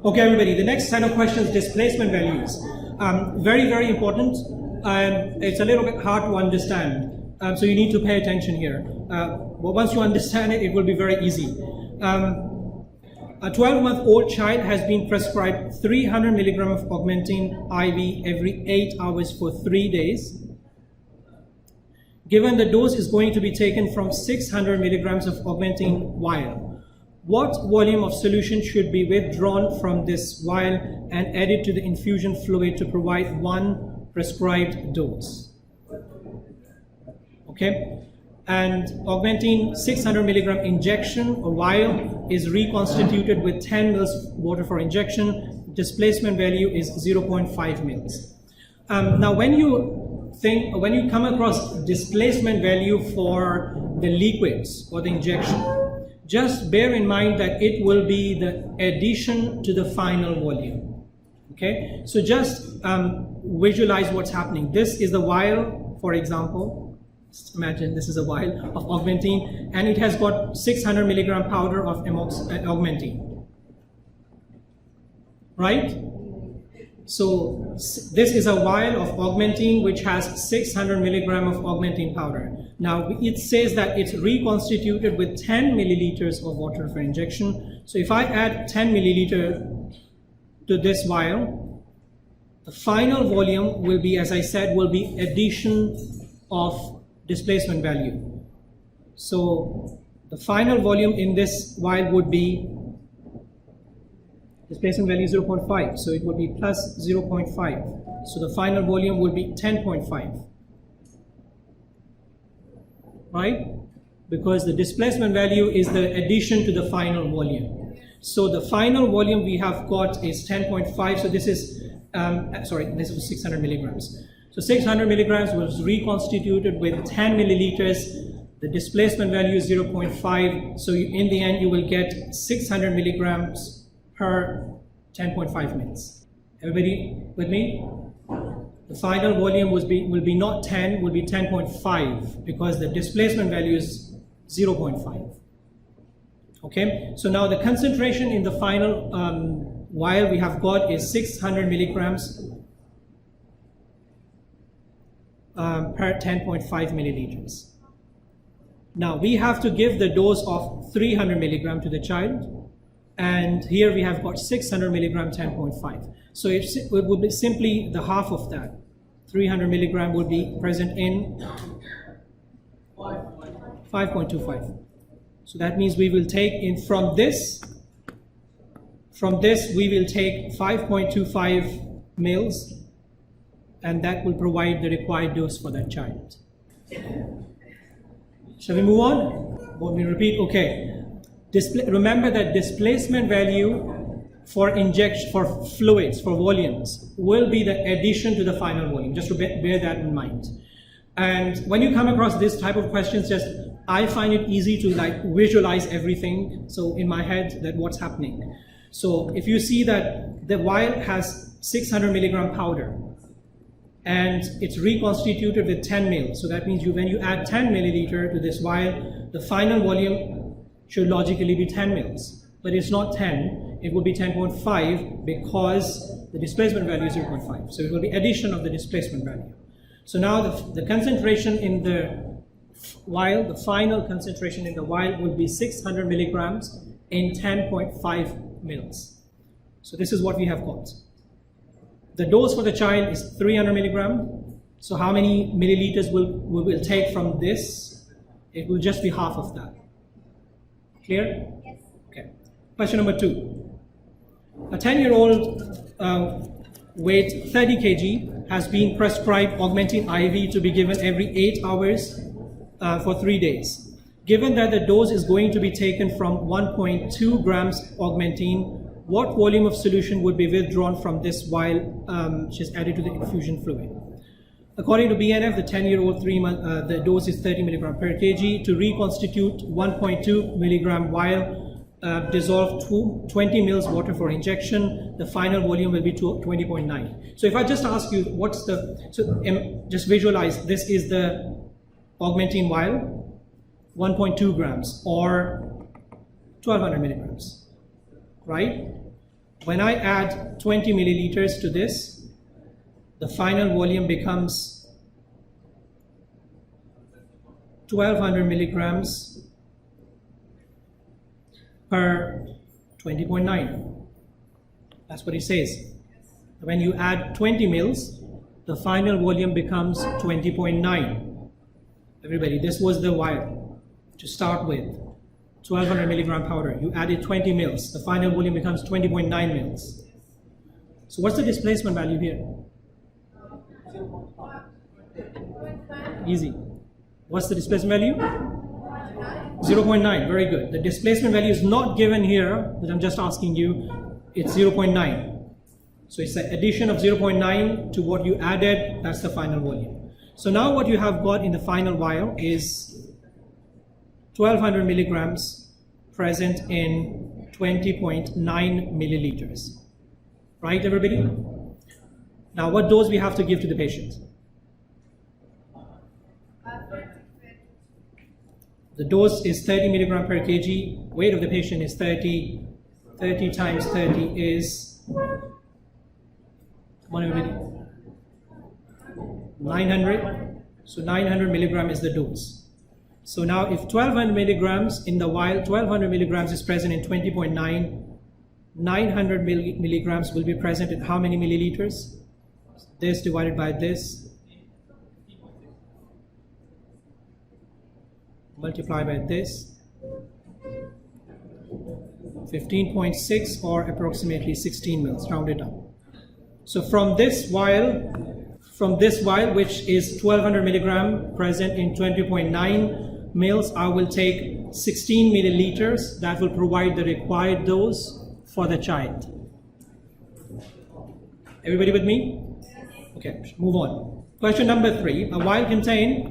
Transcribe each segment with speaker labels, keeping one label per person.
Speaker 1: Okay, everybody, the next set of questions, displacement values. Very, very important. It's a little bit hard to understand, so you need to pay attention here. But once you understand it, it will be very easy. A 12-month-old child has been prescribed 300 milligrams of augmentin IV every 8 hours for 3 days. Given the dose is going to be taken from 600 milligrams of augmentin vial, what volume of solution should be withdrawn from this vial and added to the infusion fluid to provide one prescribed dose? Okay, and augmentin 600 milligram injection or vial is reconstituted with 10 mils water for injection. Displacement value is 0.5 mils. Now, when you come across displacement value for the liquids or the injection, just bear in mind that it will be the addition to the final volume. Okay, so just visualize what's happening. This is the vial, for example. Just imagine this is a vial of augmentin, and it has got 600 milligram powder of augmentin, right? So this is a vial of augmentin which has 600 milligram of augmentin powder. Now it says that it's reconstituted with 10 milliliters of water for injection. So if I add 10 milliliter to this vial, the final volume will be, as I said, will be addition of displacement value. So the final volume in this vial would be displacement value 0.5, so it would be plus 0.5. So the final volume would be 10.5, right? Because the displacement value is the addition to the final volume. So the final volume we have got is 10.5. So this is, this was 600 milligrams. So 600 milligrams was reconstituted with 10 milliliters. The displacement value is 0.5. So in the end, you will get 600 milligrams per 10.5 mils. Everybody with me? The final volume will be not 10, will be 10.5 because the displacement value is 0.5. Okay, so now the concentration in the final vial we have got is 600 milligrams per 10.5 milliliters. Now we have to give the dose of 300 milligram to the child, and here we have got 600 milligram 10.5. So it would be simply the half of that. 300 milligram would be present in 5.25. So that means we will take in from this we will take 5.25 mils, and that will provide the required dose for that child. Shall we move on? Let me repeat. Okay. Remember that displacement value for injection, for fluids, for volumes, will be the addition to the final volume. Just to bear that in mind. And when you come across this type of questions, I find it easy to visualize everything. So in my head, that what's happening. So if you see that the vial has 600 milligram powder, and it's reconstituted with 10 mil. So that means when you add 10 milliliter to this vial, the final volume should logically be 10 mils. But it's not 10, it will be 10.5 because the displacement value is 0.5. So it will be addition of the displacement value. So now the concentration in the vial, the final concentration in the vial will be 600 milligrams in 10.5 mils. So this is what we have got. The dose for the child is 300 milligram. So how many milliliters we will take from this? It will just be half of that. Clear? Yes. Okay. Question number 2. A 10-year-old weight 30 kg has been prescribed augmentin IV to be given every 8 hours for 3 days. Given that the dose is going to be taken from 1.2 grams augmentin, what volume of solution would be withdrawn from this vial which is added to the infusion fluid? According to BNF, the 10-year-old the dose is 30 milligram per kg. To reconstitute 1.2 milligram vial, dissolve 20 mils water for injection. The final volume will be 20.9. So if I just ask you, just visualize, this is the augmentin vial, 1.2 grams or 1200 milligrams. Right? When I add 20 milliliters to this, the final volume becomes 1200 milligrams per 20.9. That's what it says. When you add 20 mils, the final volume becomes 20.9. Everybody, this was the vial to start with. 1200 milligram powder. You added 20 mils. The final volume becomes 20.9 mils. So what's the displacement value here? Easy. What's the displacement value? 0.9. Very good. The displacement value is not given here, but I'm just asking you. It's 0.9. So it's the addition of 0.9 to what you added. That's the final volume. So now what you have got in the final vial is 1200 milligrams present in 20.9 milliliters. Right, everybody? Now, what dose we have to give to the patient? The dose is 30 milligram per kg. Weight of the patient is 30. 30 times 30 is, come on, everybody, 900. So 900 milligram is the dose. So now if 1200 milligrams in the vial, 1200 milligrams is present in 20.9, 900 milligrams will be present in how many milliliters? This divided by this, multiply by this, 15.6 or approximately 16 mils, round it up. So from this vial, which is 1200 milligram present in 20.9 mils, I will take 16 milliliters. That will provide the required dose for the child. Everybody with me? Okay, move on. Question number 3. A vial contain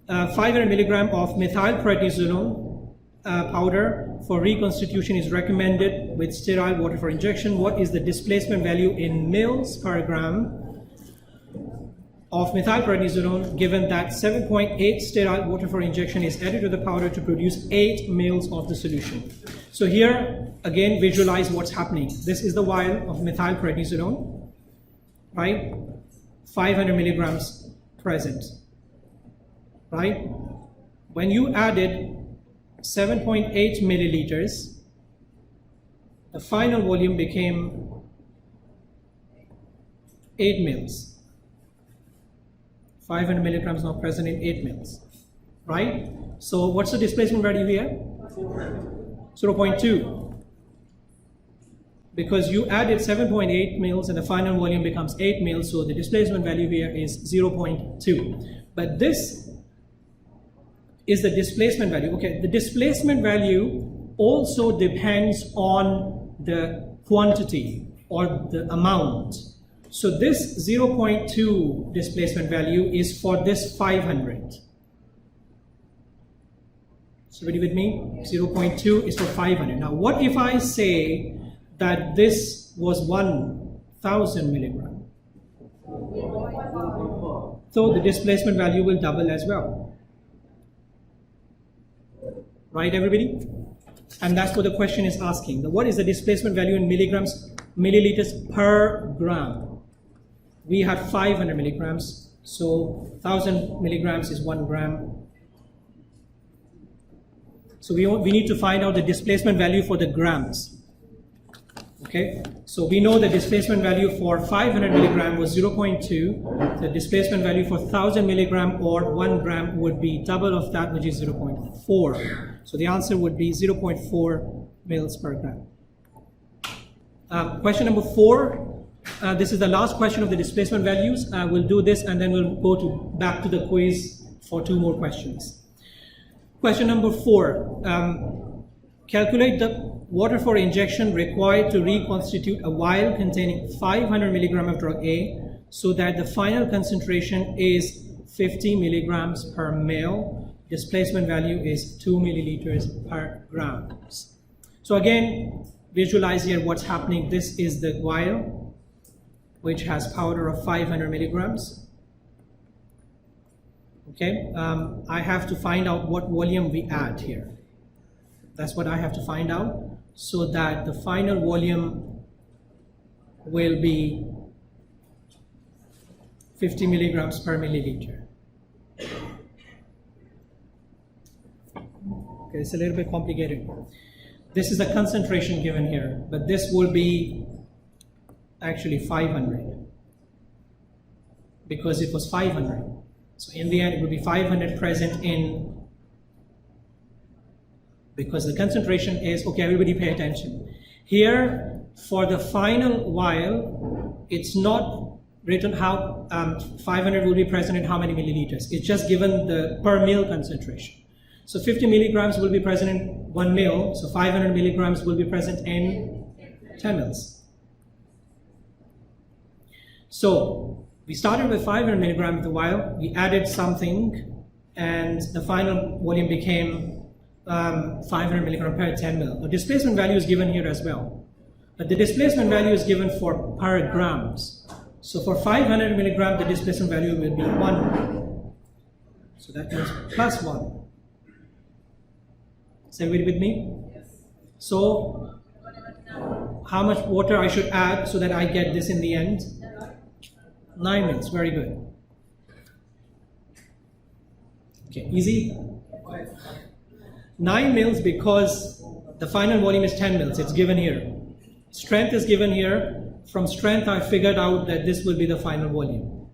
Speaker 1: 500 milligram of methylprednisolone powder for reconstitution is recommended with sterile water for injection. What is the displacement value in mils per gram of methylprednisolone, given that 7.8 sterile water for injection is added to the powder to produce 8 mils of the solution? So here, again, visualize what's happening. This is the vial of methylprednisolone, right? 500 milligrams present, right? When you added 7.8 milliliters, the final volume became 8 mils. 500 milligrams now present in 8 mils, right? So what's the displacement value here? 0.2. Because you added 7.8 mils and the final volume becomes 8 mils, so the displacement value here is 0.2. But this is the displacement value. Okay, the displacement value also depends on the quantity or the amount. So this 0.2 displacement value is for this 500. So ready with me? 0.2 is for 500. Now what if I say that this was 1000 milligram? So the displacement value will double as well. Right, everybody? And that's what the question is asking. What is the displacement value in milliliters per gram? We had 500 milligrams, so 1000 milligrams is 1 gram. So we need to find out the displacement value for the grams. Okay, so we know the displacement value for 500 milligram was 0.2. The displacement value for 1000 milligram or 1 gram would be double of that, which is 0.4. So the answer would be 0.4 mils per gram. Question number 4. This is the last question of the displacement values. We'll do this and then we'll go back to the quiz for 2 more questions. Question number 4. Calculate the water for injection required to reconstitute a vial containing 500 milligram of drug A so that the final concentration is 50 milligrams per ml. Displacement value is 2 milliliters per grams. So again, visualize here what's happening. This is the vial, which has powder of 500 milligrams. Okay, I have to find out what volume we add here. That's what I have to find out, so that the final volume will be 50 milligrams per milliliter. Okay, it's a little bit complicated. This is the concentration given here, but this will be actually 500 because it was 500. So in the end, it will be 500 present in, because the concentration is, okay, everybody pay attention. Here, for the final vial, it's not written how 500 will be present in how many milliliters. It's just given the per mil concentration. So 50 milligrams will be present in 1 mil, so 500 milligrams will be present in 10 mils. So we started with 500 milligrams of the vial, we added something, and the final volume became 500 milligram per 10 mil. The displacement value is given here as well. But the displacement value is given for per grams. So for 500 milligram, the displacement value will be 1. So that means plus 1. Is everybody with me? Yes. So how much water I should add so that I get this in the end? 9 mils. Very good. Okay, easy? 9 mils because the final volume is 10 mils. It's given here. Strength is given here. From strength, I figured out that this will be the final volume.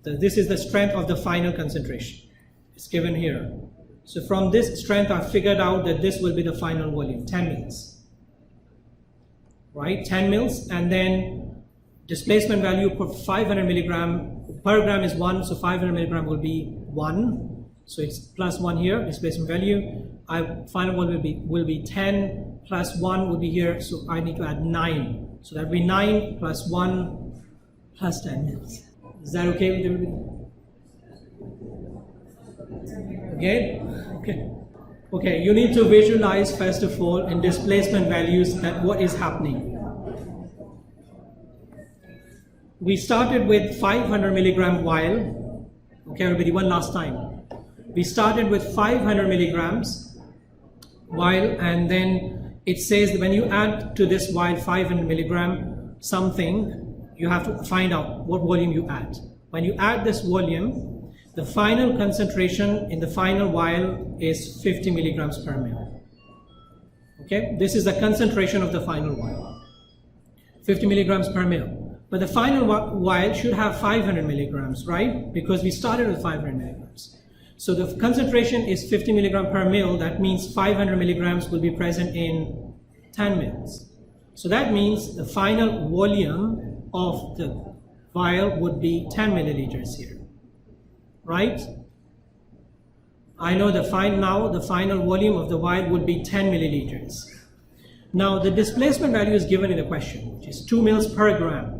Speaker 1: This is the strength of the final concentration. It's given here. So from this strength, I figured out that this will be the final volume, 10 mils. Right, 10 mils, and then displacement value per 500 milligram per gram is 1, so 500 milligram will be 1. So it's plus 1 here, displacement value. Final one will be 10 plus 1 will be here, so I need to add 9. So that will be 9 plus 1 plus 10 mils. Is that okay with everybody? Okay, you need to visualize first of all in displacement values that what is happening. We started with 500 milligram vial. Okay, everybody, one last time. We started with 500 milligrams vial, and then it says that when you add to this vial 500 milligram something, you have to find out what volume you add. When you add this volume, the final concentration in the final vial is 50 milligrams per mil. Okay, this is the concentration of the final vial, 50 milligrams per mil. But the final vial should have 500 milligrams, right? Because we started with 500 milligrams. So the concentration is 50 milligrams per mil. That means 500 milligrams will be present in 10 mils. So that means the final volume of the vial would be 10 milliliters here. Right? I know the final volume of the vial would be 10 milliliters. Now the displacement value is given in the question, which is 2 mils per gram.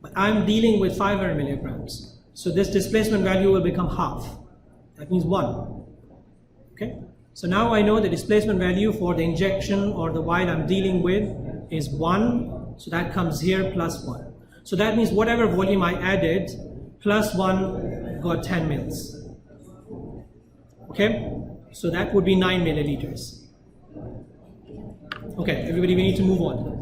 Speaker 1: But I'm dealing with 500 milligrams. So this displacement value will become half. That means 1. Okay? So now I know the displacement value for the injection or the vial I'm dealing with is 1. So that comes here plus 1. So that means whatever volume I added plus 1 got 10 mils. Okay? So that would be 9 milliliters. Okay, everybody, we need to move on.